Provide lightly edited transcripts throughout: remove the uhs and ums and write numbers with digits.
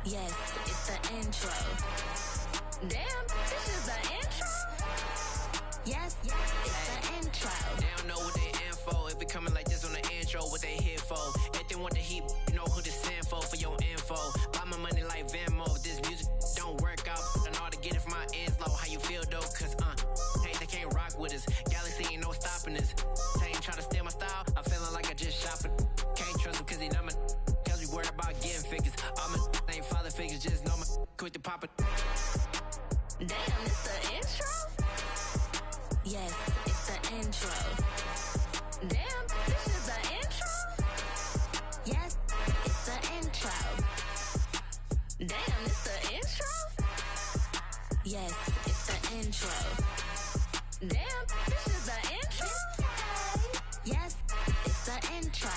Yes, it's the intro. Damn, this is the intro? Yes, it's the intro. They don't know what they info. If it coming like this on the intro, what they here for? If they want the heat, you know who to send for your info. Buy my money like Venmo. If this music don't work out, I know how to get it from my ends low. How you feel though? Cause hey, they can't rock with us. Galaxy ain't no stopping us. They ain't trying to steal my style. I'm feeling like I just shot it. Can't trust him cause he not my. Cause we worried about getting figures. All my ain't father figures, just know my quit the pop it. Damn, it's the intro? Yes, it's the intro. Damn, this is the intro? Yes, it's the intro. Damn, it's the intro? Yes, it's the intro. Damn, this is the intro? Yes, it's the intro.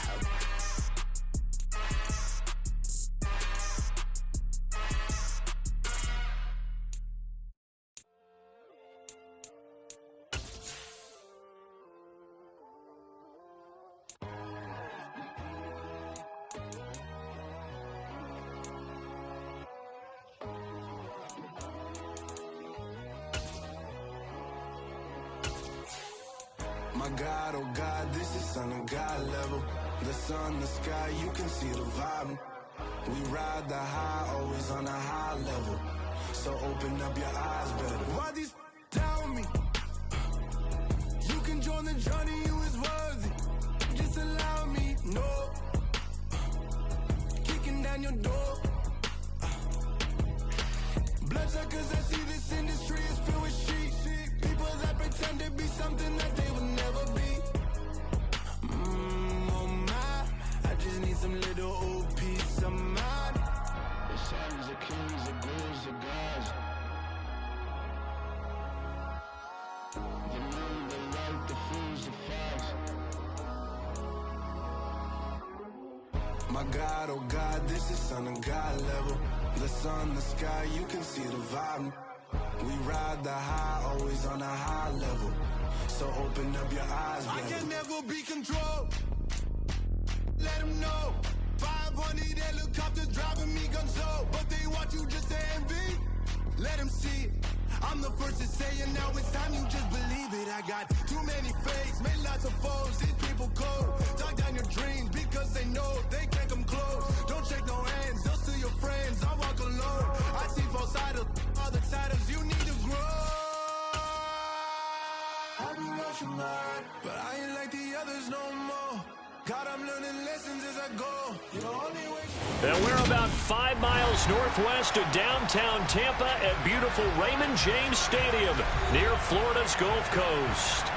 My God, oh God, this is Son of God level. The sun, the sky, you can see the vibe. We ride the high, always on a high level. So open up your eyes better. Why these tell me? You can join the journey, you is worthy. Just allow me, no. Kicking down your door. Bloodsuckers, I see this industry is filled with sheep. People that pretend to be something that they will never be. Oh my, I just need some little old peace of mind. The sons, the kings, the ghouls, the gods. The moon, the light, the fools, the fogs. My God, oh God, this is Son of God level. The sun, the sky, you can see the vibe. We ride the high, always on a high level. So open up your eyes, baby. I can never be controlled. Let them know. 500 helicopters driving me gonzo. But they want you just to envy. Let them see it. I'm the first to say it, now it's time you just believe it. I got too many fakes, made lots of foes. These people cold. Talk down your dreams because they know they can't come close. Don't shake no hands, they'll steal your friends. I walk alone. I see false idols, other titles. You need to grow. I be watching mine, but I ain't like the others no more. God, I'm learning lessons as I go. You're only way. And we're about 5 miles northwest of downtown Tampa at beautiful Raymond James Stadium near Florida's Gulf Coast.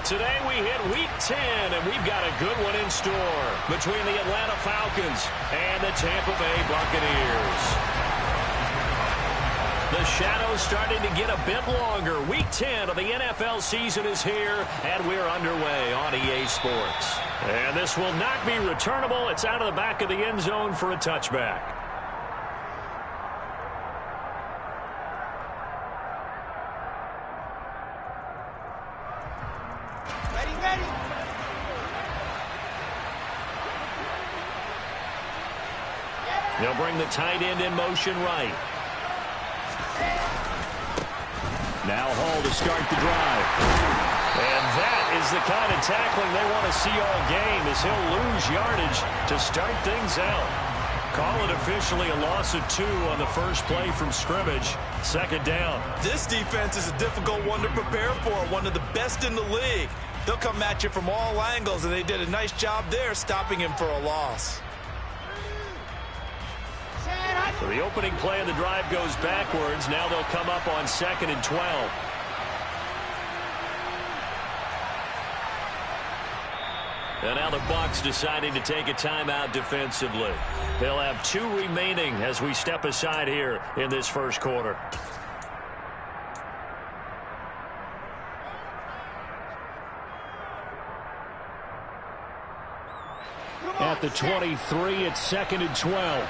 Today we hit Week 10, and we've got a good one in store between the Atlanta Falcons and the Tampa Bay Buccaneers. The shadow's starting to get a bit longer. Week 10 of the NFL season is here, and we're underway on EA Sports. And this will not be returnable. It's out of the back of the end zone for a touchback. Ready. They'll bring the tight end in motion right. Now Hall to start the drive. And that is the kind of tackling they want to see all game, as he'll lose yardage to start things out. Call it officially a loss of 2 on the first play from scrimmage. Second down. This defense is a difficult one to prepare for, one of the best in the league. They'll come at you from all angles, and they did a nice job there stopping him for a loss. So the opening play of the drive goes backwards. Now they'll come up on 2nd and 12. And now the Bucs deciding to take a timeout defensively. They'll have 2 remaining as we step aside here in this first quarter. At the 23, it's 2nd and 12.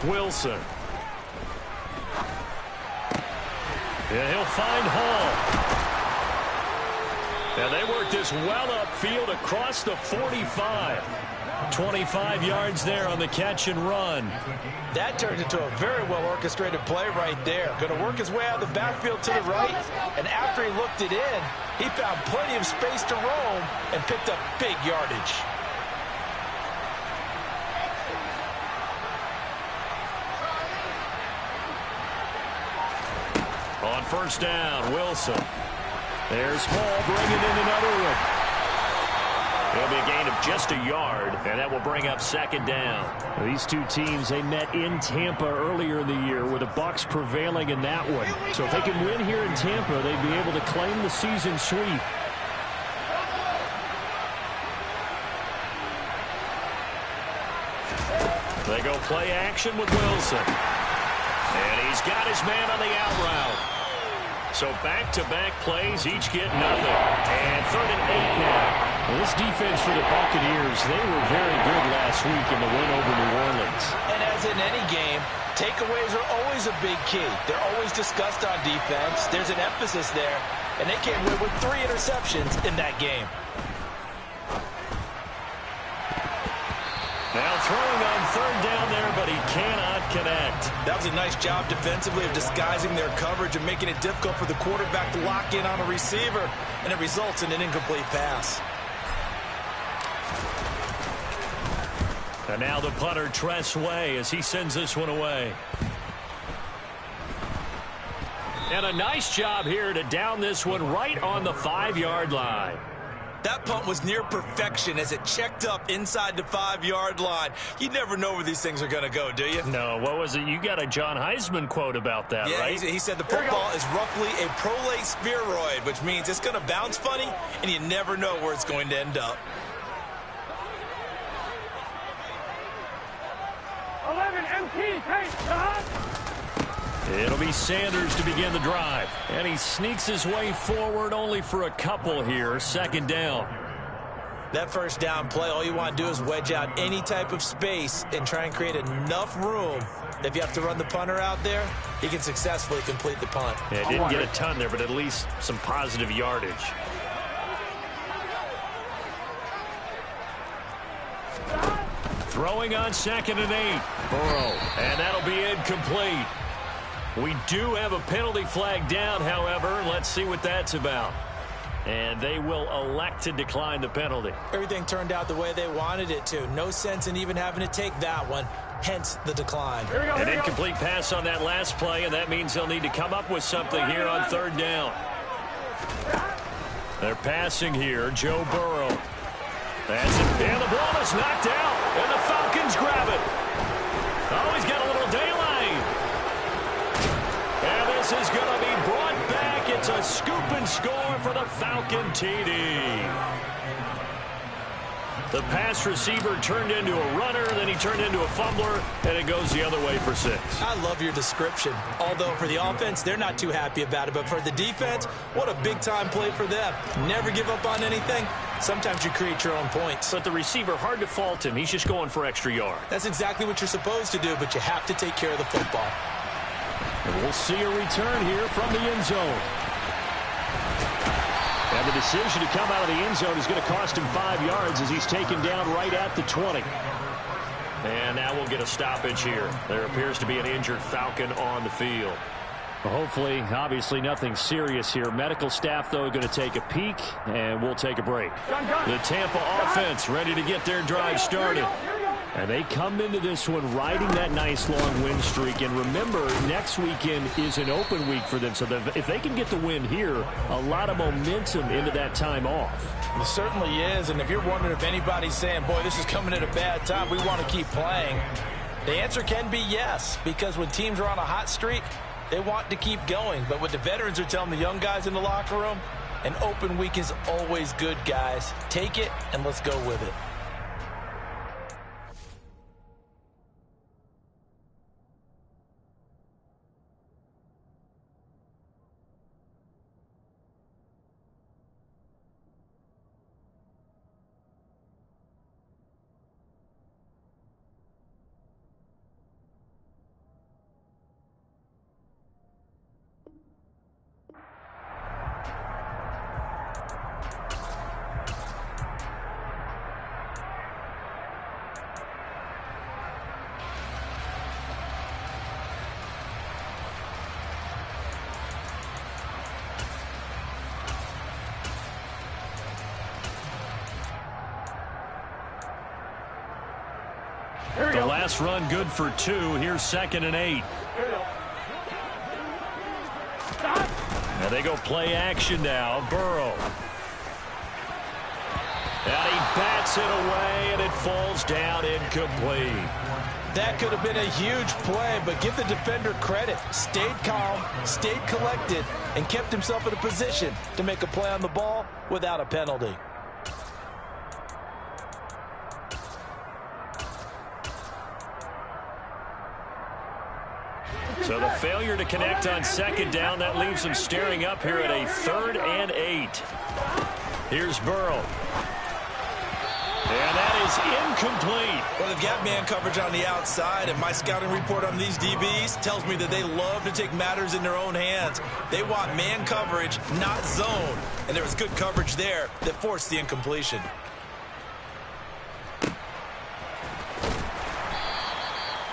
Wilson. And he'll find Hall. And they work this well upfield across the 45. 25 yards there on the catch and run. That turned into a very well-orchestrated play right there. Going to work his way out of the backfield to the right, and after he looked it in, he found plenty of space to roam and picked up big yardage. On first down, Wilson. There's Hall bringing in another one. It'll be a gain of just a yard, and that will bring up second down. These two teams, they met in Tampa earlier in the year with the Bucs prevailing in that one. So if they can win here in Tampa, they'd be able to claim the season sweep. They go play action with Wilson. And he's got his man on the out route. So back-to-back plays, each get nothing. And 3rd and 8 now. Well, this defense for the Buccaneers, they were very good last week in the win over New Orleans. And as in any game, takeaways are always a big key. They're always discussed on defense. There's an emphasis there. And they came away with 3 interceptions in that game. Now throwing on 3rd down there, but he cannot connect. That was a nice job defensively of disguising their coverage and making it difficult for the quarterback to lock in on a receiver. And it results in an incomplete pass. And now the punter, Tress Way, as he sends this one away. And a nice job here to down this one right on the 5-yard line. That punt was near perfection as it checked up inside the 5-yard line. You never know where these things are going to go, do you? No, what was it? You got a John Heisman quote about that, yeah, right? He said the football is roughly a prolate spheroid, which means it's going to bounce funny, and you never know where it's going to end up. 11 MT, It'll be Sanders to begin the drive. And he sneaks his way forward only for a couple here. 2nd down. That first down play, all you want to do is wedge out any type of space and try and create enough room. If you have to run the punter out there, he can successfully complete the punt. Yeah, didn't get a ton there, but at least some positive yardage. Throwing on 2nd and 8. Burrow. And that'll be incomplete. We do have a penalty flag down, however. Let's see what that's about. And they will elect to decline the penalty. Everything turned out the way they wanted it to. No sense in even having to take that one, hence the decline. An incomplete pass on that last play, and that means they'll need to come up with something here on 3rd down. They're passing here. Joe Burrow. That's it. And the ball is knocked out, and the Falcons grab it. Oh, he's got a little daylight. And this is going to be brought back. It's a scoop and score for the Falcon TD. The pass receiver turned into a runner, then he turned into a fumbler, and it goes the other way for 6. I love your description. Although for the offense, they're not too happy about it. But for the defense, what a big-time play for them. Never give up on anything. Sometimes you create your own points. But the receiver, hard to fault him. He's just going for extra yards. That's exactly what you're supposed to do, but you have to take care of the football. And we'll see a return here from the end zone. And the decision to come out of the end zone is going to cost him 5 yards as he's taken down right at the 20. And now we'll get a stoppage here. There appears to be an injured Falcon on the field. Well, hopefully, obviously nothing serious here. Medical staff, though, going to take a peek, and we'll take a break. The Tampa offense ready to get their drive started. And they come into this one riding that nice long win streak. And remember, next weekend is an open week for them. So if they can get the win here, a lot of momentum into that time off. It certainly is. And if you're wondering if anybody's saying, boy, this is coming at a bad time, we want to keep playing, the answer can be yes. Because when teams are on a hot streak, they want to keep going. But what the veterans are telling the young guys in the locker room, an open week is always good, guys. Take it, and let's go with it. The last run good for 2. Here's 2nd and 8. Now they go play action now. Burrow. And he bats it away, and it falls down incomplete. That could have been a huge play, but give the defender credit. Stayed calm, stayed collected, and kept himself in a position to make a play on the ball without a penalty. So the failure to connect on 2nd down, that leaves him staring up here at a 3rd and 8. Here's Burrow. And that is incomplete. Well, they've got man coverage on the outside, and my scouting report on these DBs tells me that they love to take matters in their own hands. They want man coverage, not zone. And there was good coverage there that forced the incompletion.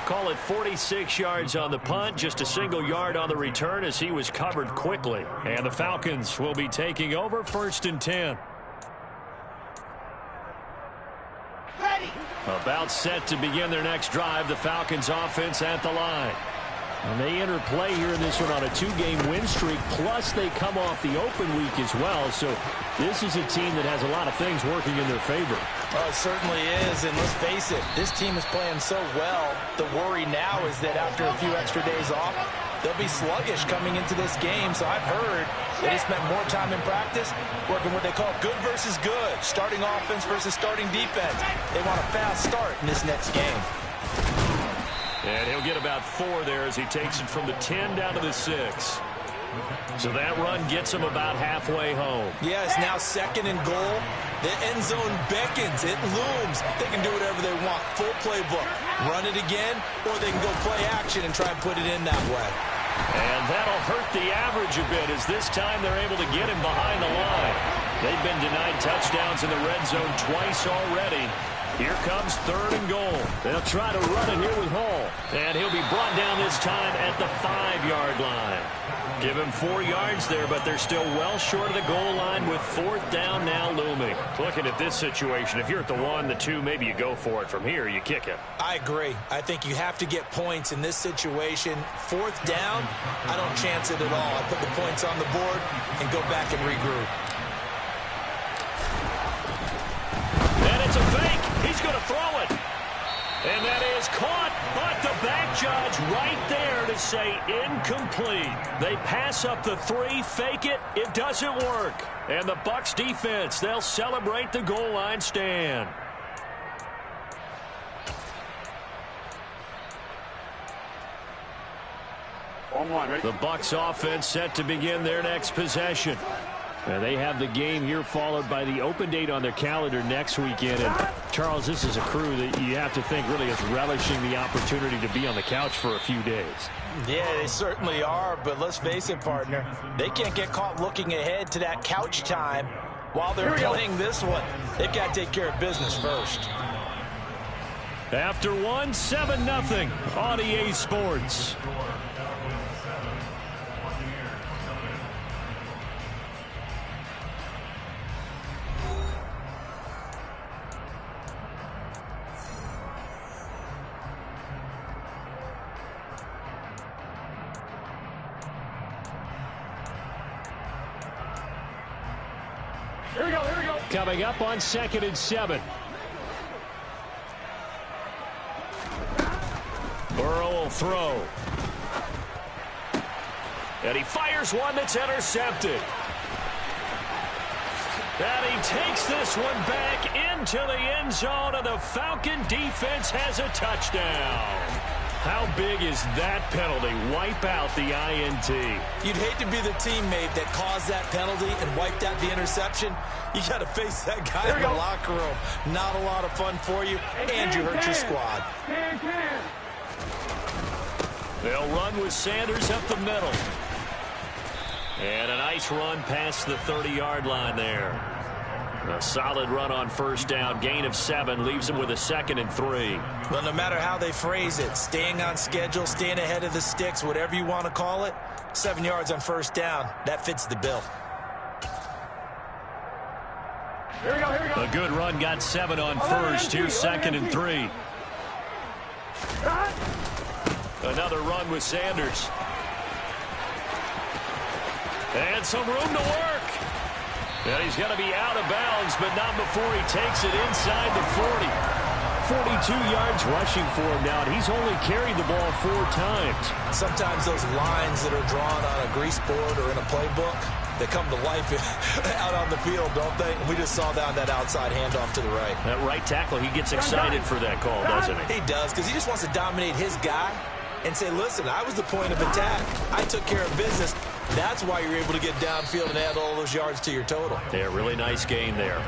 Call it 46 yards on the punt, just a single yard on the return as he was covered quickly. And the Falcons will be taking over 1st and 10. About set to begin their next drive, the Falcons offense at the line. And they enter play here in this one on a 2-game win streak, plus they come off the open week as well. So this is a team that has a lot of things working in their favor. Oh, it certainly is, and let's face it, this team is playing so well. The worry now is that after a few extra days off, they'll be sluggish coming into this game. So I've heard that they spent more time in practice working what they call good versus good, starting offense versus starting defense. They want a fast start in this next game. And he'll get about 4 there as he takes it from the 10 down to the 6. So that run gets him about halfway home. Yeah, it's now 2nd and goal. The end zone beckons. It looms. They can do whatever they want. Full playbook. Run it again, or they can go play action and try and put it in that way. And that'll hurt the average a bit as this time they're able to get him behind the line. They've been denied touchdowns in the red zone twice already. Here comes 3rd and goal. They'll try to run it here with Hall. And he'll be brought down this time at the 5-yard line. Give him 4 yards there, but they're still well short of the goal line with 4th down now looming. Looking at this situation, if you're at the 1, the 2, maybe you go for it. From here, you kick it. I agree. I think you have to get points in this situation. 4th down, I don't chance it at all. I put the points on the board and go back and regroup. And it's a fake. He's going to throw it. And that is caught, but the back judge right there to say incomplete. They pass up the 3, fake it. It doesn't work. And the Bucs defense, they'll celebrate the goal line stand. The Bucs offense set to begin their next possession. They have the game here followed by the open date on their calendar next weekend. And, Charles, this is a crew that you have to think really is relishing the opportunity to be on the couch for a few days. Yeah, they certainly are, but let's face it, partner. They can't get caught looking ahead to that couch time while they're playing this one. They've got to take care of business first. After 1, 7-0 on EA Sports. Here we go. Coming up on 2nd and 7. Burrow will throw. And he fires one that's intercepted. And he takes this one back into the end zone, and the Falcon defense has a touchdown. How big is that penalty? Wipe out the INT. You'd hate to be the teammate that caused that penalty and wiped out the interception. You got to face that guy in the locker room. Not a lot of fun for you, and you hurt your squad. They'll run with Sanders up the middle. And a nice run past the 30-yard line there. A solid run on 1st down. Gain of 7 leaves them with a 2nd and 3. Well, no matter how they phrase it, staying on schedule, staying ahead of the sticks, whatever you want to call it, 7 yards on 1st down, that fits the bill. Here we go. A good run got 7 on 1st. Here's 2nd and 3. Another run with Sanders. And some room to work. And he's going to be out of bounds, but not before he takes it inside the 40. 42 yards rushing for him now, and he's only carried the ball 4 times. Sometimes those lines that are drawn on a grease board or in a playbook, they come to life out on the field, don't they? And we just saw that on that outside handoff to the right. That right tackle, he gets excited for that call, doesn't he? He does, because he just wants to dominate his guy and say, listen, I was the point of attack. I took care of business. That's why you're able to get downfield and add all those yards to your total. Yeah, really nice gain there.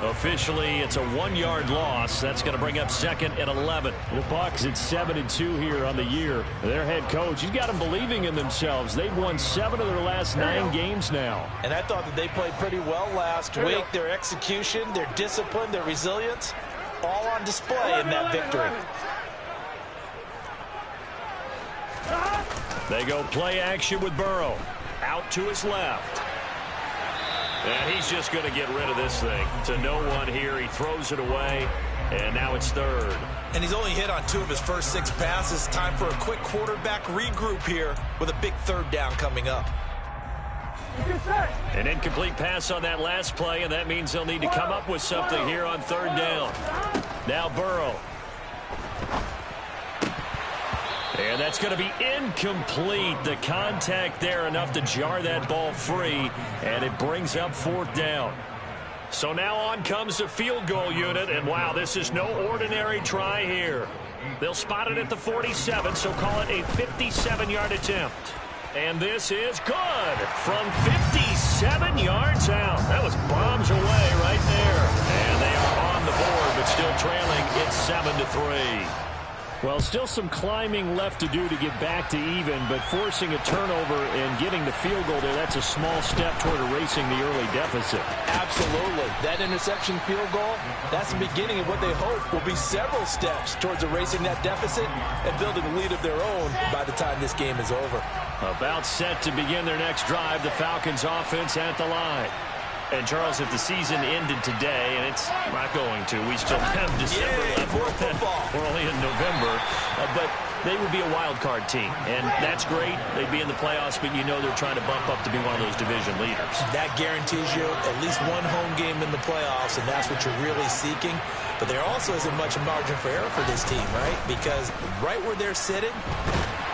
Officially, it's a 1-yard loss. That's going to bring up 2nd and 11. The Bucs at 7-2 here on the year. Their head coach, he's got them believing in themselves. They've won 7 of their last 9 games now. And I thought that they played pretty well last week. Their execution, their discipline, their resilience, all on display in that victory. They go play action with Burrow. Out to his left. And he's just going to get rid of this thing. To no one here. He throws it away. And now it's 3rd. And he's only hit on 2 of his first 6 passes. Time for a quick quarterback regroup here with a big 3rd down coming up. An incomplete pass on that last play, and that means they'll need to come up with something here on 3rd down. Now Burrow. And that's going to be incomplete. The contact there enough to jar that ball free, and it brings up 4th down. So now on comes the field goal unit, and wow, this is no ordinary try here. They'll spot it at the 47, so call it a 57-yard attempt. And this is good from 57 yards out. That was bombs away right there. And they are on the board, but still trailing. It's 7-3. Well, still some climbing left to do to get back to even, but forcing a turnover and getting the field goal there, that's a small step toward erasing the early deficit. Absolutely. That interception field goal, that's the beginning of what they hope will be several steps towards erasing that deficit and building a lead of their own by the time this game is over. About set to begin their next drive, the Falcons offense at the line. And, Charles, if the season ended today, and it's not going to, we still have December left. More football. We're only in November. But they would be a wild card team. And that's great. They'd be in the playoffs, but you know they're trying to bump up to be one of those division leaders. That guarantees you at least one home game in the playoffs, and that's what you're really seeking. But there also isn't much margin for error for this team, right? Because right where they're sitting,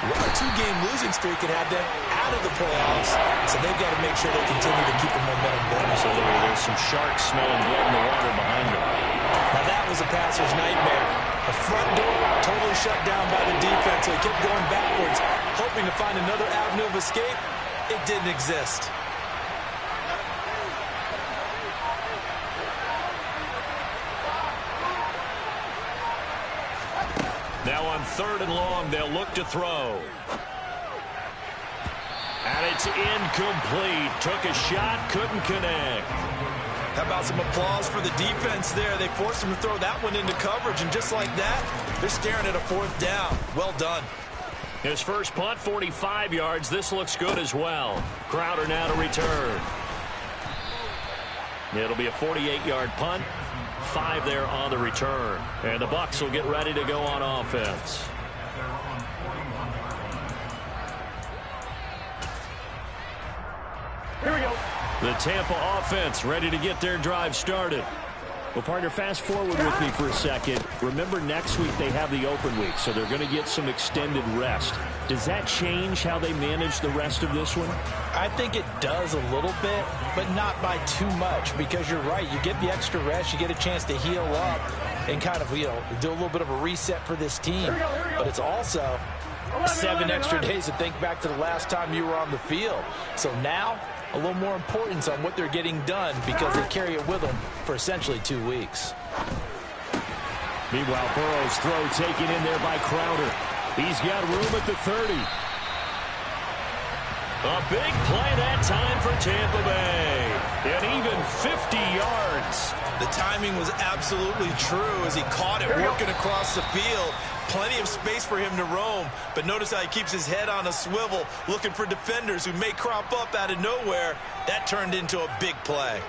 a 2-game losing streak could have them out of the playoffs, so they've got to make sure they continue to keep the momentum going. Absolutely. There's some sharks smelling blood in the water behind them. Now that was a passer's nightmare. The front door totally shut down by the defense, so he kept going backwards, hoping to find another avenue of escape. It didn't exist. Now on 3rd and long, they'll look to throw. And it's incomplete. Took a shot, couldn't connect. How about some applause for the defense there? They forced him to throw that one into coverage, and just like that, they're staring at a 4th down. Well done. His first punt, 45 yards. This looks good as well. Crowder now to return. It'll be a 48-yard punt. 5 there on the return. And the Bucs will get ready to go on offense. Here we go. The Tampa offense ready to get their drive started. Well, partner, fast forward with me for a second. Remember, next week they have the open week, so they're going to get some extended rest. Does that change how they manage the rest of this one? I think it does a little bit, but not by too much, because you're right. You get the extra rest, you get a chance to heal up and kind of, do a little bit of a reset for this team. But it's also 7 extra days to think back to the last time you were on the field. So now, a little more importance on what they're getting done, because they carry it with them for essentially 2 weeks. Meanwhile, Burrow's throw taken in there by Crowder. He's got room at the 30. A big play that time for Tampa Bay. And even 50 yards. The timing was absolutely true as he caught it working across the field. Plenty of space for him to roam, but notice how he keeps his head on a swivel, looking for defenders who may crop up out of nowhere. That turned into a big play.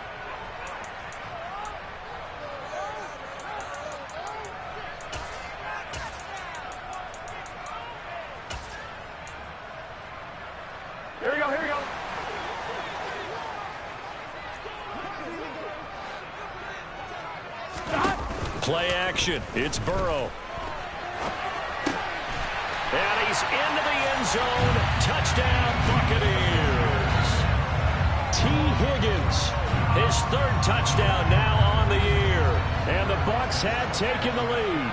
Play action. It's Burrow. And he's into the end zone. Touchdown, Buccaneers. T. Higgins, his third touchdown now on the year. And the Bucs had taken the lead.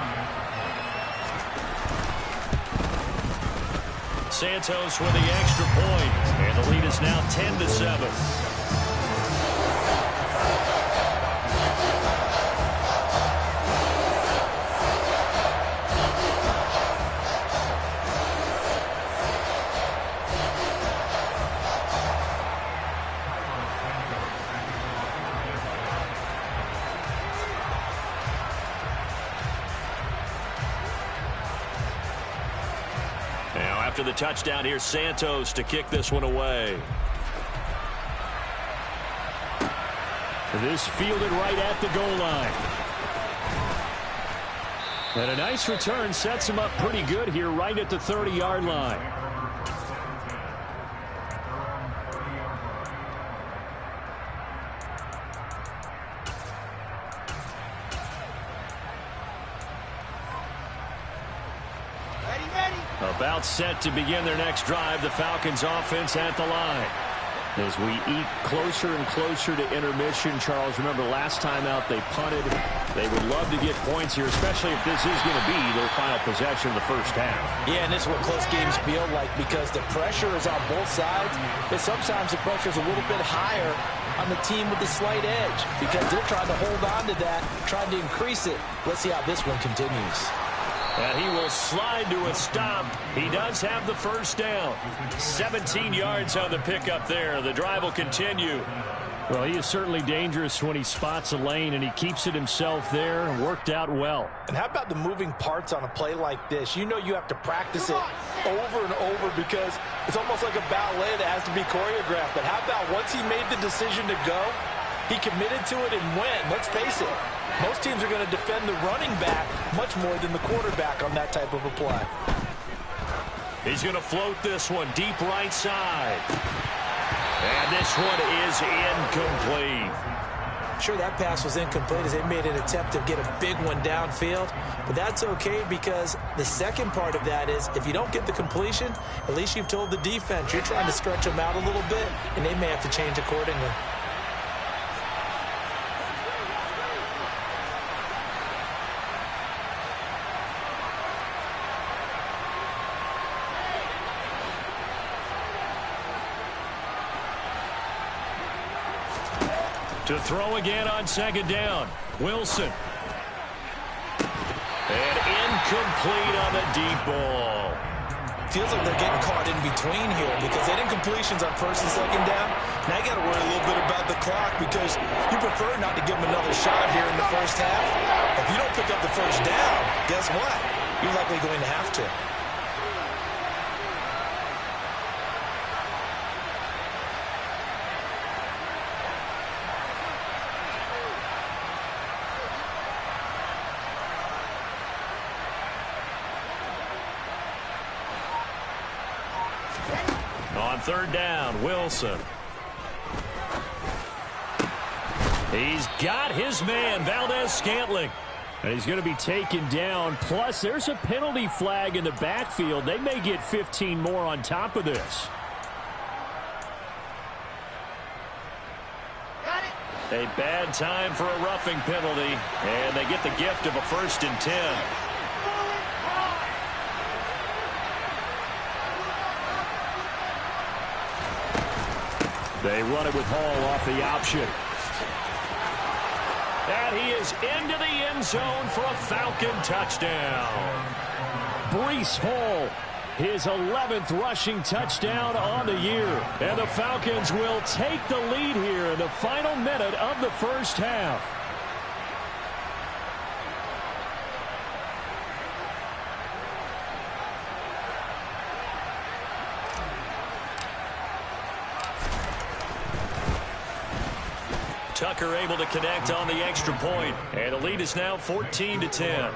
Santos with the extra point. And the lead is now 10-7. After the touchdown, here's Santos to kick this one away. This fielded right at the goal line. And a nice return sets him up pretty good here right at the 30-yard line. About set to begin their next drive. The Falcons offense at the line. As we eat closer and closer to intermission, Charles, remember last time out they punted. They would love to get points here, especially if this is going to be their final possession of the first half. Yeah, and this is what close games feel like because the pressure is on both sides, but sometimes the pressure is a little bit higher on the team with the slight edge because they're trying to hold on to that, trying to increase it. Let's see how this one continues. And he will slide to a stop. He does have the first down. 17 yards on the pickup there. The drive will continue. Well, he is certainly dangerous when he spots a lane, and he keeps it himself there and worked out well. And how about the moving parts on a play like this? You know you have to practice it over and over because it's almost like a ballet that has to be choreographed. But how about once he made the decision to go, he committed to it and went. Let's face it. Most teams are going to defend the running back much more than the quarterback on that type of a play. He's going to float this one deep right side. And this one is incomplete. Sure, that pass was incomplete as they made an attempt to get a big one downfield. But that's okay because the second part of that is if you don't get the completion, at least you've told the defense you're trying to stretch them out a little bit, and they may have to change accordingly. To throw again on second down. Wilson. And incomplete on the deep ball. Feels like they're getting caught in between here because they did incompletions on first and second down. Now you got to worry a little bit about the clock because you prefer not to give them another shot here in the first half. If you don't pick up the first down, guess what? You're likely going to have to. On third down, Wilson. He's got his man, Valdez-Scantling. And he's going to be taken down. Plus, there's a penalty flag in the backfield. They may get 15 more on top of this. A bad time for a roughing penalty. And they get the gift of a 1st and 10. They run it with Hall off the option. And he is into the end zone for a Falcon touchdown. Breece Hall, his 11th rushing touchdown on the year. And the Falcons will take the lead here in the final minute of the first half. Tucker able to connect on the extra point, and the lead is now 14-10.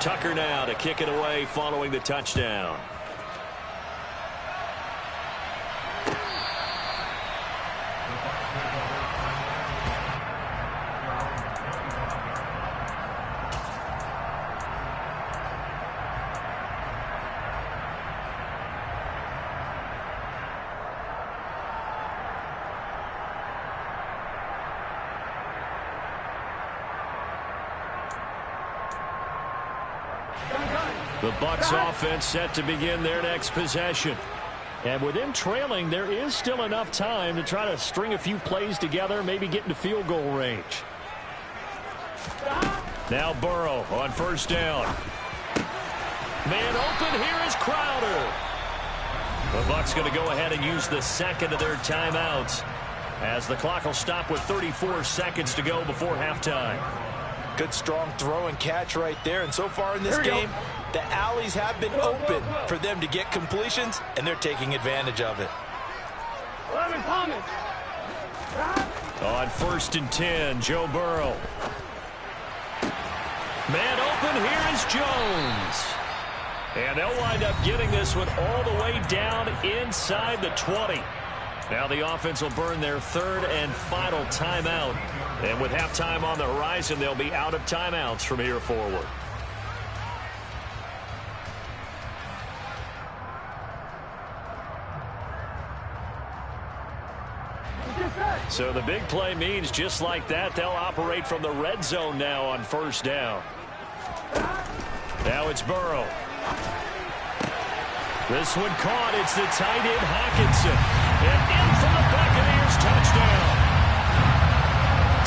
Tucker now to kick it away following the touchdown. The Bucs offense set to begin their next possession. And with them trailing, there is still enough time to try to string a few plays together, maybe get into field goal range. Now Burrow on first down. Man open, here is Crowder. The Bucs going to go ahead and use the second of their timeouts as the clock will stop with 34 seconds to go before halftime. Good strong throw and catch right there. And so far in this game, the alleys have been open for them to get completions, and they're taking advantage of it. On 1st and 10, Joe Burrow. Man open, here is Jones. And they'll wind up getting this one all the way down inside the 20. Now the offense will burn their third and final timeout. And with halftime on the horizon, they'll be out of timeouts from here forward. So the big play means just like that, they'll operate from the red zone now on first down. Now it's Burrow. This one caught. It's the tight end Hockenson. And in for the Buccaneers touchdown.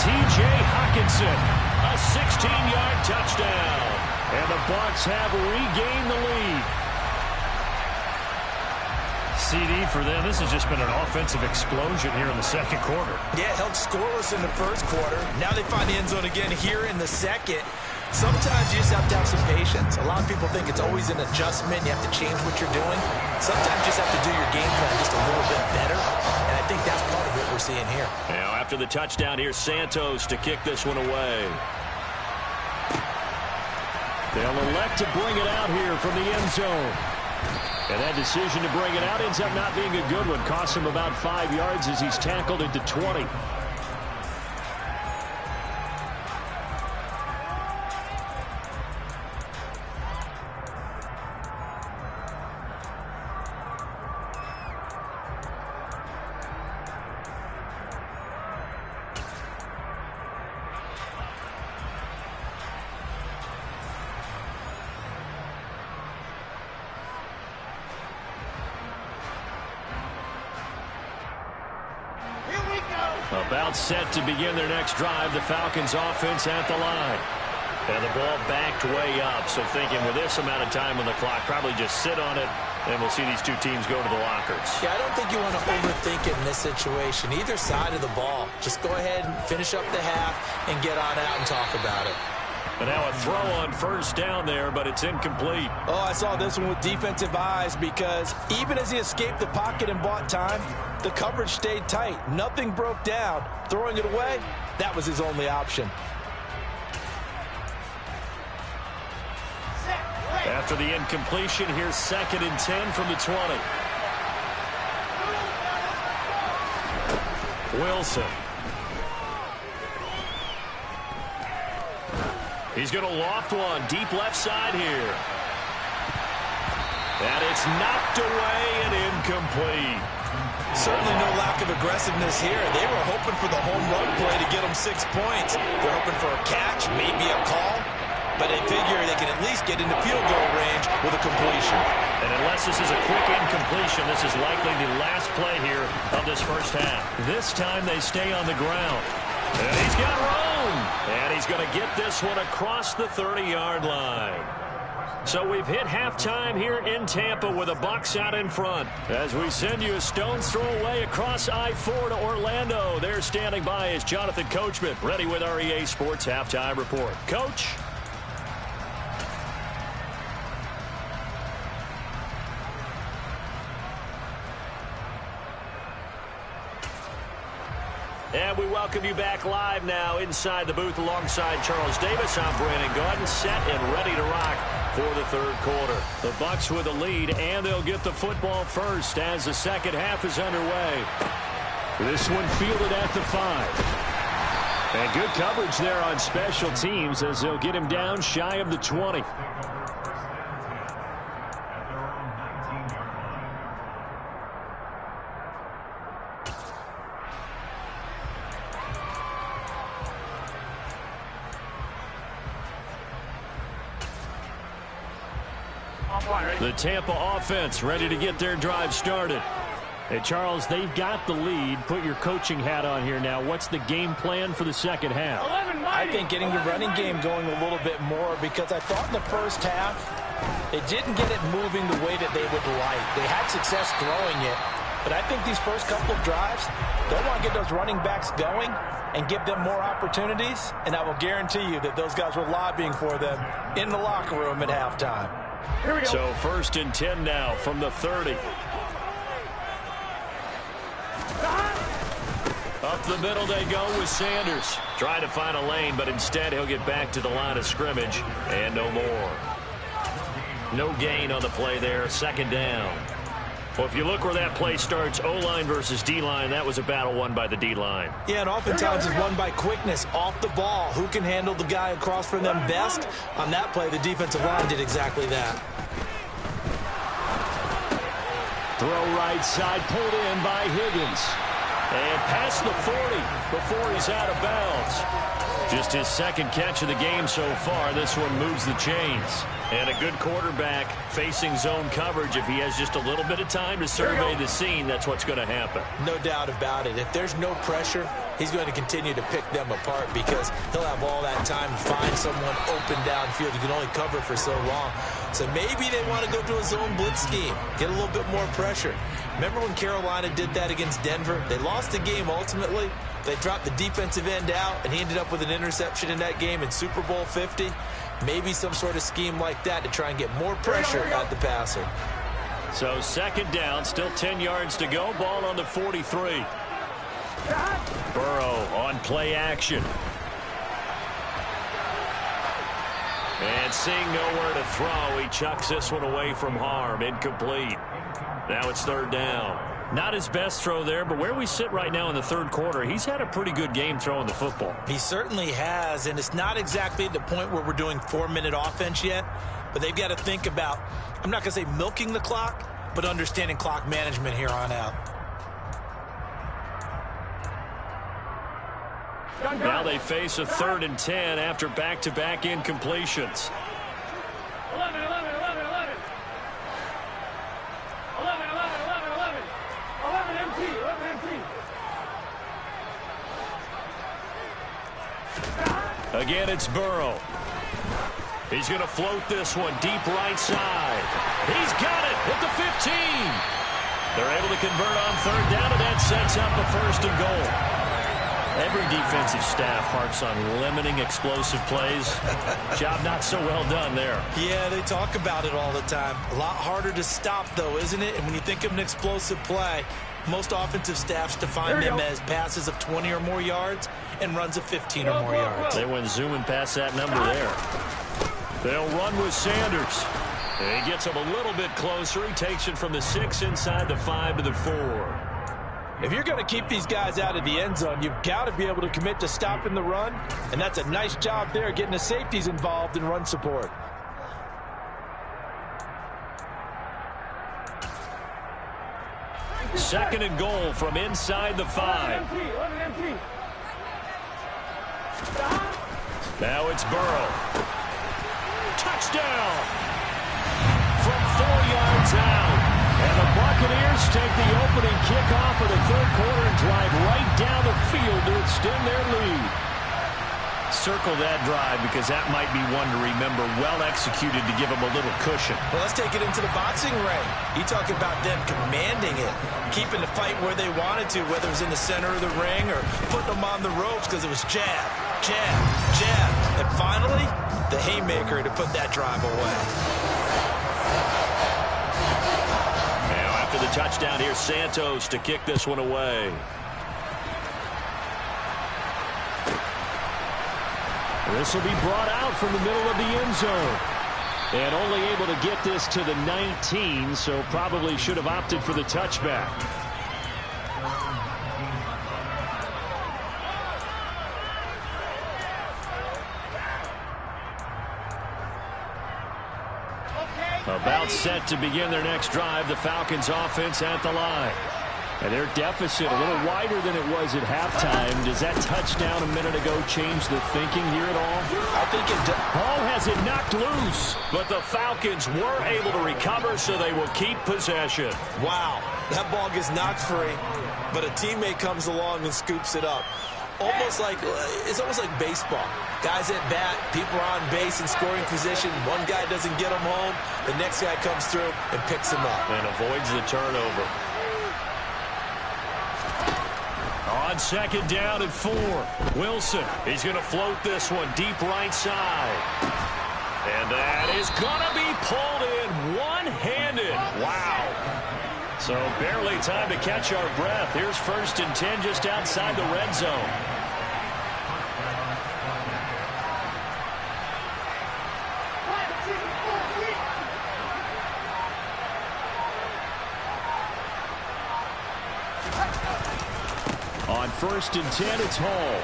T.J. Hockenson, a 16-yard touchdown. And the Bucs have regained the lead. CD for them. This has just been an offensive explosion here in the second quarter. Yeah, held scoreless in the first quarter. Now they find the end zone again here in the second. Sometimes you just have to have some patience. A lot of people think it's always an adjustment. You have to change what you're doing. Sometimes you just have to do your game plan just a little bit better. And I think that's part of what we're seeing here. Now after the touchdown, here's Santos to kick this one away. They'll elect to bring it out here from the end zone. And that decision to bring it out ends up not being a good one. Costs him about 5 yards as he's tackled into 20. About set to begin their next drive. The Falcons offense at the line. And the ball backed way up. So thinking with this amount of time on the clock, probably just sit on it, and we'll see these two teams go to the lockers. Yeah, I don't think you want to overthink it in this situation. Either side of the ball. Just go ahead and finish up the half and get on out and talk about it. And now a throw on first down there, but it's incomplete. Oh, I saw this one with defensive eyes because even as he escaped the pocket and bought time, the coverage stayed tight. Nothing broke down. Throwing it away, that was his only option. After the incompletion, here's 2nd and 10 from the 20. Wilson. He's going to loft one deep left side here. And it's knocked away and incomplete. Certainly no lack of aggressiveness here. They were hoping for the home run play to get them 6 points. They're hoping for a catch, maybe a call. But they figure they can at least get into field goal range with a completion. And unless this is a quick incompletion, this is likely the last play here of this first half. This time they stay on the ground. And he's got room. And he's going to get this one across the 30-yard line. So we've hit halftime here in Tampa with the Bucs out in front. As we send you a stone's throw away across I-4 to Orlando. There standing by is Jonathan Coachman, ready with our EA Sports Halftime Report. Coach? And we welcome you back live now inside the booth alongside Charles Davis. I'm Brandon Gaudin, set and ready to rock for the third quarter. The Bucs with a lead, and they'll get the football first as the second half is underway. This one fielded at the 5. And good coverage there on special teams as they'll get him down shy of the 20. The Tampa offense ready to get their drive started. Hey, Charles, they've got the lead. Put your coaching hat on here now. What's the game plan for the second half? I think getting the running game going a little bit more, because I thought in the first half they didn't get it moving the way that they would like. They had success throwing it, but I think these first couple of drives, they'll want to get those running backs going and give them more opportunities, and I will guarantee you that those guys were lobbying for them in the locker room at halftime. So 1st and 10 now from the 30. Up the middle they go with Sanders. Trying to find a lane, but instead he'll get back to the line of scrimmage. And no more. No gain on the play there. 2nd down. Well, if you look where that play starts, O-line versus D-line, that was a battle won by the D-line. Yeah, and oftentimes it's won by quickness off the ball. Who can handle the guy across from them best? On that play, the defensive line did exactly that. Throw right side, pulled in by Higgins. And past the 40 before he's out of bounds. Just his 2nd catch of the game so far. This one moves the chains. And a good quarterback facing zone coverage. If he has just a little bit of time to survey the scene, that's what's going to happen. No doubt about it. If there's no pressure, he's going to continue to pick them apart, because he'll have all that time to find someone open downfield. You can only cover for so long. So maybe they want to go to a zone blitz scheme, get a little bit more pressure. Remember when Carolina did that against Denver? They lost the game ultimately. They dropped the defensive end out, and he ended up with an interception in that game in Super Bowl 50. Maybe some sort of scheme like that to try and get more pressure at the passer. So 2nd down, still 10 yards to go. Ball on the 43. Burrow on play action. And seeing nowhere to throw, he chucks this one away from harm. Incomplete. Now it's 3rd down. Not his best throw there, but where we sit right now in the 3rd quarter, he's had a pretty good game throwing the football. He certainly has, and it's not exactly at the point where we're doing 4-minute offense yet, but they've got to think about, I'm not going to say milking the clock, but understanding clock management here on out. Now they face a 3rd and 10 after back-to-back incompletions. 11. Again, it's Burrow. He's going to float this one deep right side. He's got it at the 15. They're able to convert on 3rd down, and that sets up a 1st and goal. Every defensive staff harps on limiting explosive plays. Job not so well done there. Yeah, they talk about it all the time. A lot harder to stop, though, isn't it? And when you think of an explosive play, most offensive staffs define them as passes of 20 or more yards and runs of 15 or more yards. They went zooming past that number there. They'll run with Sanders. And he gets him a little bit closer. He takes it from the 6 inside the 5 to the 4. If you're going to keep these guys out of the end zone, you've got to be able to commit to stopping the run, and that's a nice job there, getting the safeties involved in run support. Second and goal from inside the 5. Now it's Burrow. Touchdown! From 4 yards out. And the Buccaneers take the opening kickoff of the 3rd quarter and drive right down the field to extend their lead. Circle that drive, because that might be one to remember. Well executed to give them a little cushion. Well, let's take it into the boxing ring. You talk about them commanding it, keeping the fight where they wanted to, whether it was in the center of the ring or putting them on the ropes, because it was jab, jab, jab. And finally, the haymaker to put that drive away. Now after the touchdown, here's Santos to kick this one away. This will be brought out from the middle of the end zone. And only able to get this to the 19, so probably should have opted for the touchback. About set to begin their next drive, the Falcons offense at the line. And their deficit a little wider than it was at halftime. Does that touchdown a minute ago change the thinking here at all? I think it does. Ball has it knocked loose, but the Falcons were able to recover, so they will keep possession. Wow, that ball gets knocked free, but a teammate comes along and scoops it up. It's almost like baseball. Guys at bat, people are on base in scoring position. One guy doesn't get them home. The next guy comes through and picks them up. And avoids the turnover. On second down and 4. Wilson, he's going to float this one deep right side. And that is going to be pulled in one-handed. Wow. So barely time to catch our breath. Here's 1st and 10 just outside the red zone. On 1st and 10, it's Hall.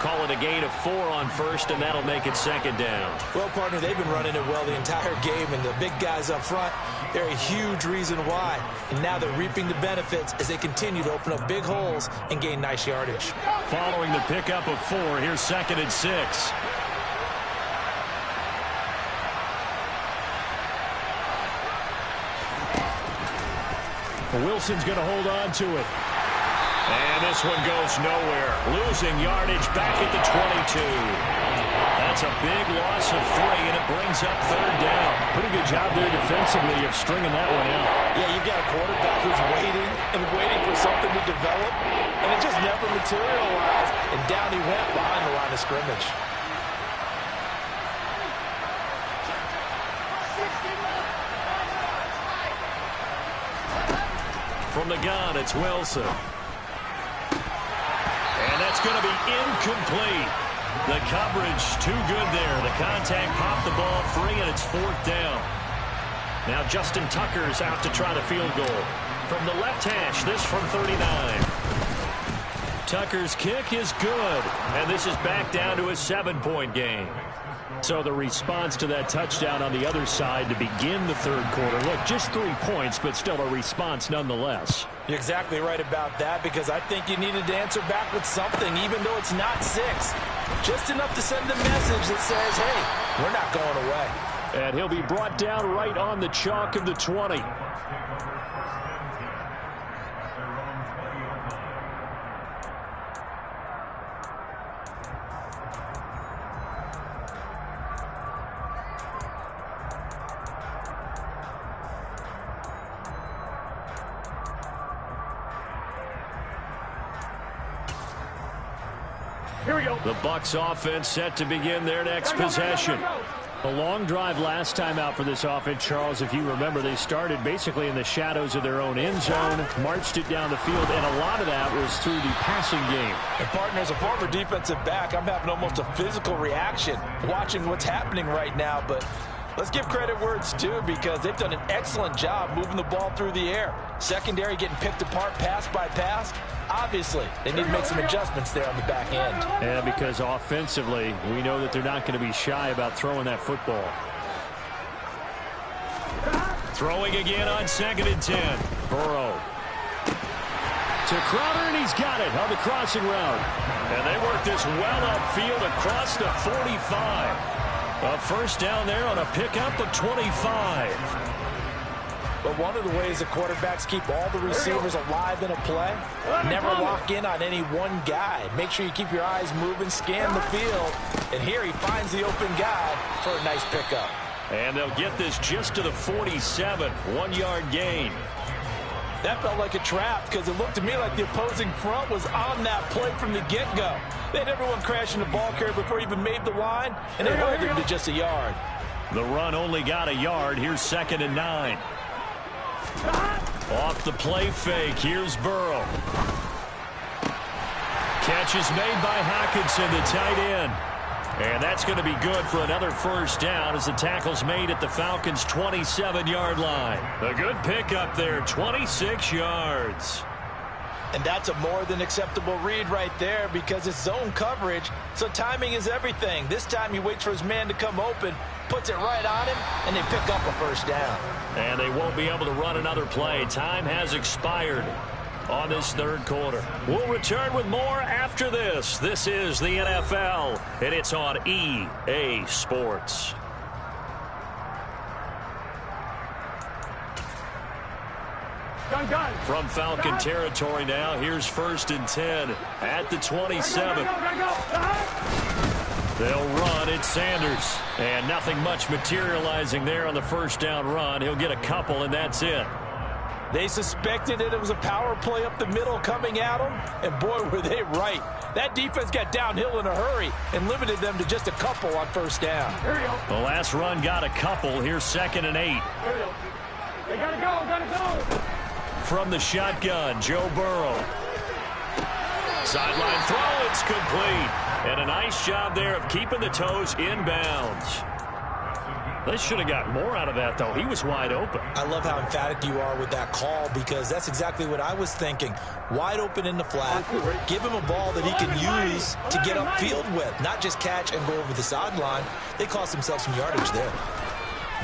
Call it a gain of 4 on 1st, and that'll make it 2nd down. Well, partner, they've been running it well the entire game, and the big guys up front, they're a huge reason why. And now they're reaping the benefits as they continue to open up big holes and gain nice yardage. Following the pickup of 4, here's 2nd and 6. Wilson's going to hold on to it. And this one goes nowhere. Losing yardage back at the 22. That's a big loss of 3, and it brings up 3rd down. Pretty good job there defensively of stringing that one out. Yeah, you've got a quarterback who's waiting and waiting for something to develop, and it just never materialized. And down he went behind the line of scrimmage. From the gun, it's Wilson. And that's going to be incomplete. The coverage too good there. The contact popped the ball free, and it's 4th down. Now Justin Tucker's out to try the field goal. From the left hash, this from 39. Tucker's kick is good, and this is back down to a 7-point game. So the response to that touchdown on the other side to begin the 3rd quarter. Look, just 3 points, but still a response nonetheless. You're exactly right about that, because I think you needed to answer back with something, even though it's not 6. Just enough to send the message that says, hey, we're not going away. And he'll be brought down right on the chalk of the 20. Here we go. The Bucs offense set to begin their next possession. A long drive last time out for this offense, Charles. If you remember, they started basically in the shadows of their own end zone, marched it down the field, and a lot of that was through the passing game. And partner, as a former defensive back, I'm having almost a physical reaction watching what's happening right now. But let's give credit where it's due, because they've done an excellent job moving the ball through the air. Secondary getting picked apart pass by pass. Obviously, they need to make some adjustments there on the back end. Yeah, because offensively, we know that they're not going to be shy about throwing that football. Throwing again on 2nd and 10. Burrow. To Crowder, and he's got it on the crossing route. And they work this well upfield across the 45. A 1st down there on a pickup of 25. But one of the ways the quarterbacks keep all the receivers alive in a play, never lock in on any one guy. Make sure you keep your eyes moving, scan the field. And here he finds the open guy for a nice pickup. And they'll get this just to the 47, 1-yard gain. That felt like a trap, because it looked to me like the opposing front was on that play from the get-go. They had everyone crashing the ball carrier before he even made the line, and they held him to just a yard. The run only got a yard. Here's 2nd and 9. Off the play fake, here's Burrow. Catch is made by Hockenson, the tight end. And that's going to be good for another first down as the tackle's made at the Falcons' 27-yard line. A good pickup there, 26 yards. And that's a more than acceptable read right there because it's zone coverage, so timing is everything. This time he waits for his man to come open, puts it right on him, and they pick up a first down. And they won't be able to run another play. Time has expired on this third quarter. We'll return with more after this. This is the NFL, and it's on EA Sports. From Falcon territory now, here's 1st and 10 at the 27. They'll run. It's Sanders. And nothing much materializing there on the first down run. He'll get a couple, and that's it. They suspected it was a power play up the middle coming at them, and boy, were they right. That defense got downhill in a hurry and limited them to just a couple on first down. The last run got a couple. Here's 2nd and 8. They gotta go. From the shotgun, Joe Burrow. Sideline throw, it's complete. And a nice job there of keeping the toes inbounds. They should have got more out of that, though. He was wide open. I love how emphatic you are with that call because that's exactly what I was thinking. Wide open in the flat. Give him a ball that he can use to get upfield with, not just catch and go over the sideline. They cost themselves some yardage there.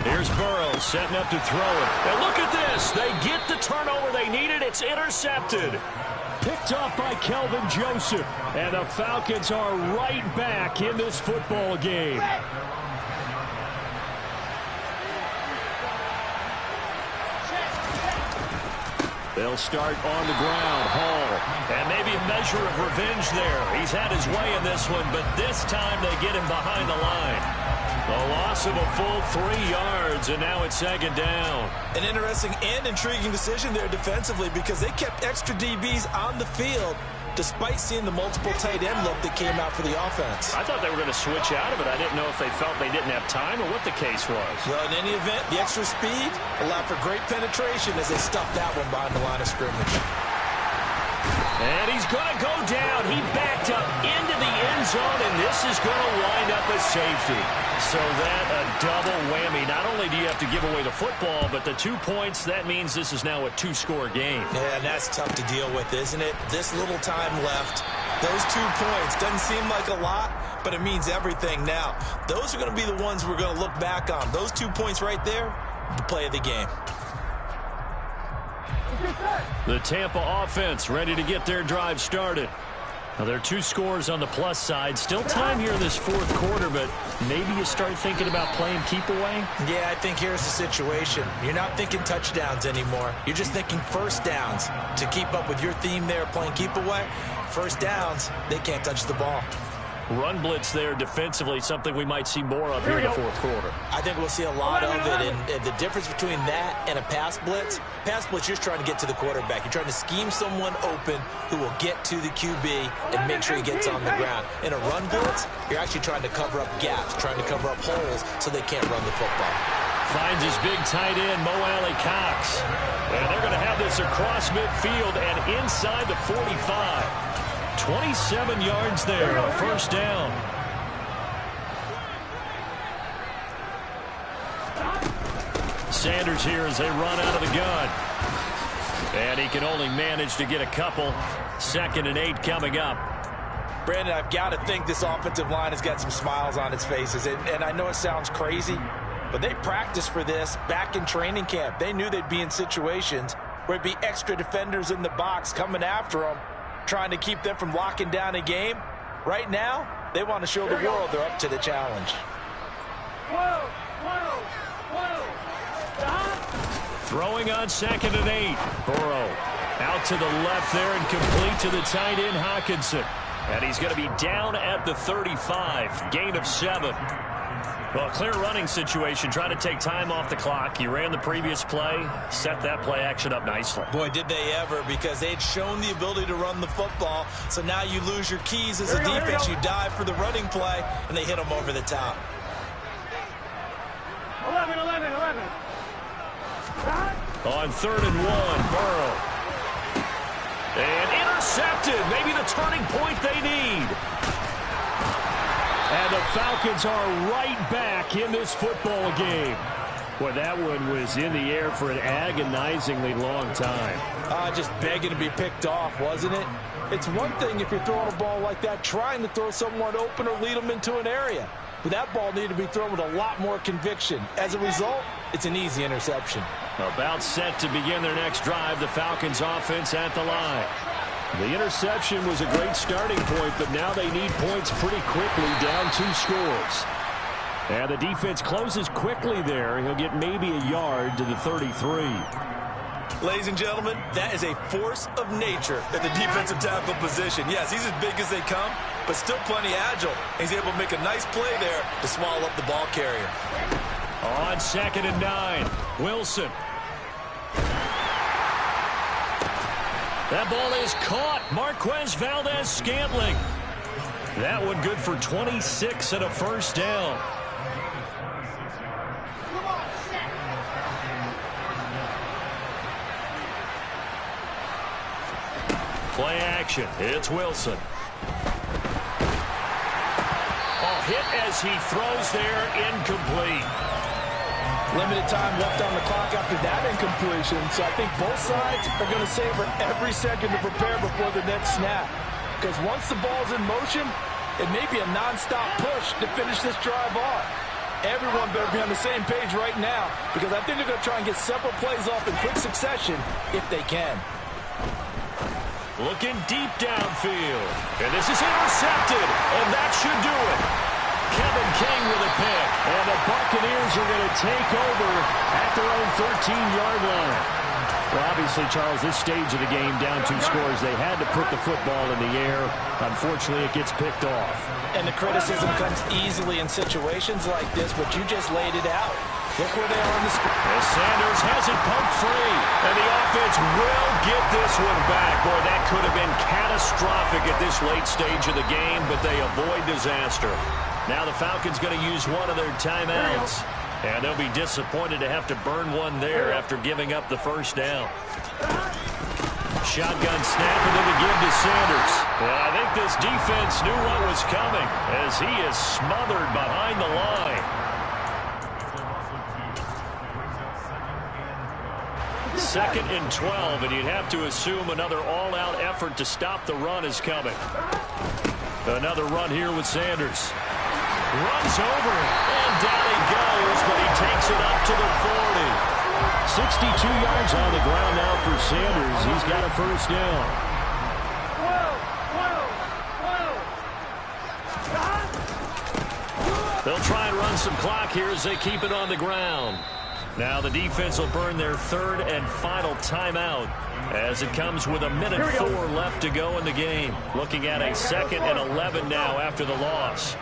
Here's Burrow setting up to throw it. And look at this. They get the turnover they needed. It's intercepted. Picked off by Kelvin Joseph. And the Falcons are right back in this football game. They'll start on the ground. Hall. And maybe a measure of revenge there. He's had his way in this one, but this time they get him behind the line. A loss of a full 3 yards, and now it's 2nd down. An interesting and intriguing decision there defensively because they kept extra DBs on the field despite seeing the multiple tight end look that came out for the offense. I thought they were going to switch out of it. I didn't know if they felt they didn't have time or what the case was. Well, in any event, the extra speed allowed for great penetration as they stuffed that one behind the line of scrimmage. And he's going to go down. He backed up into the end zone, and this is going to wind up a safety. So that a double whammy. Not only do you have to give away the football, but the 2 points, that means this is now a 2-score game. Yeah, and that's tough to deal with, isn't it? This little time left. Those 2 points doesn't seem like a lot, but it means everything now. Those are going to be the ones we're going to look back on. Those 2 points right there, the play of the game. The Tampa offense ready to get their drive started. Now, there are 2 scores on the plus side. Still time here in this fourth quarter, but maybe you start thinking about playing keep away? Yeah, I think here's the situation. You're not thinking touchdowns anymore. You're just thinking first downs. To keep up with your theme there, playing keep away, first downs, they can't touch the ball. Run blitz there defensively, something we might see more of here in the fourth quarter. I think we'll see a lot of it, and the difference between that and a pass blitz, you're just trying to get to the quarterback. You're trying to scheme someone open who will get to the QB and make sure he gets on the ground. In a run blitz, you're actually trying to cover up gaps, trying to cover up holes so they can't run the football. Finds his big tight end, Mo Alley Cox. And they're going to have this across midfield and inside the 45. 27 yards there, first down. Sanders here as they run out of the gun. And he can only manage to get a couple. 2nd and 8 coming up. Brandon, I've got to think this offensive line has got some smiles on its faces. And I know it sounds crazy, but they practiced for this back in training camp. They knew they'd be in situations where it'd be extra defenders in the box coming after them, trying to keep them from locking down a game. Right now, they want to show the world they're up to the challenge. Throwing on 2nd and 8. Burrow out to the left there and complete to the tight end, Hockenson. And he's going to be down at the 35. Gain of 7. Well, clear running situation, trying to take time off the clock. He ran the previous play, set that play action up nicely. Boy, did they ever, because they'd shown the ability to run the football. So now you lose your keys as a defense. You dive for the running play, and they hit them over the top. 11. On 3rd and 1, Burrow. And intercepted. Maybe the turning point they need. And the Falcons are right back in this football game. Boy, that one was in the air for an agonizingly long time. Just begging to be picked off, wasn't it? It's one thing if you're throwing a ball like that, trying to throw someone open or lead them into an area. But that ball needed to be thrown with a lot more conviction. As a result, it's an easy interception. About set to begin their next drive, the Falcons offense at the line. The interception was a great starting point, but now they need points pretty quickly, down 2 scores. And the defense closes quickly there. He'll get maybe a yard to the 33. Ladies and gentlemen, that is a force of nature at the defensive tackle position. Yes, he's as big as they come, but still plenty agile. He's able to make a nice play there to swallow up the ball carrier. On 2nd and 9, Wilson. That ball is caught. Marquez Valdez-Scantling. That one good for 26 and a first down. Play action. It's Wilson. Oh, hit as he throws there, incomplete. Limited time left on the clock after that incompletion, so I think both sides are going to savor every second to prepare before the next snap. Because once the ball's in motion, it may be a non-stop push to finish this drive off. Everyone better be on the same page right now, because I think they're going to try and get several plays off in quick succession if they can. Looking deep downfield. And this is intercepted, and that should do it. Kevin King with a pick. And the Buccaneers are going to take over at their own 13-yard line. Well, obviously, Charles, this stage of the game, down 2 scores, they had to put the football in the air. Unfortunately, it gets picked off. And the criticism comes easily in situations like this, but you just laid it out. Look where they are on the screen. As Sanders has it pumped free. And the offense will get this one back. Boy, that could have been catastrophic at this late stage of the game, but they avoid disaster. Now the Falcons going to use one of their timeouts. And they'll be disappointed to have to burn one there after giving up the first down. Shotgun snap and then the give to Sanders. And I think this defense knew what was coming as he is smothered behind the line. 2nd and 12, and you'd have to assume another all-out effort to stop the run is coming. Another run here with Sanders. Runs over it, and down he goes, but he takes it up to the 40. 62 yards on the ground now for Sanders. He's got a first down. They'll try and run some clock here as they keep it on the ground. Now the defense will burn their 3rd and final timeout as it comes with 1:04 left to go in the game. Looking at a 2nd and 11 now after the loss.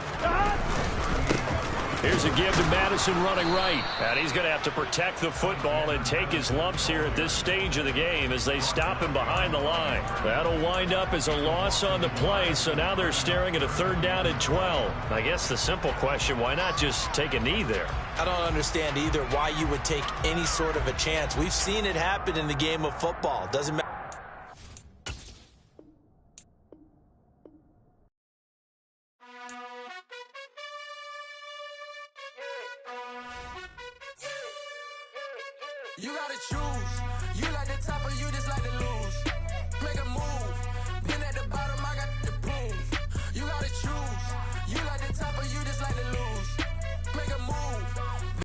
Here's a give to Madison running right. And he's going to have to protect the football and take his lumps here at this stage of the game as they stop him behind the line. That'll wind up as a loss on the play, so now they're staring at a 3rd down and 12. I guess the simple question, why not just take a knee there? I don't understand either why you would take any sort of a chance. We've seen it happen in the game of football. Doesn't matter. You gotta choose.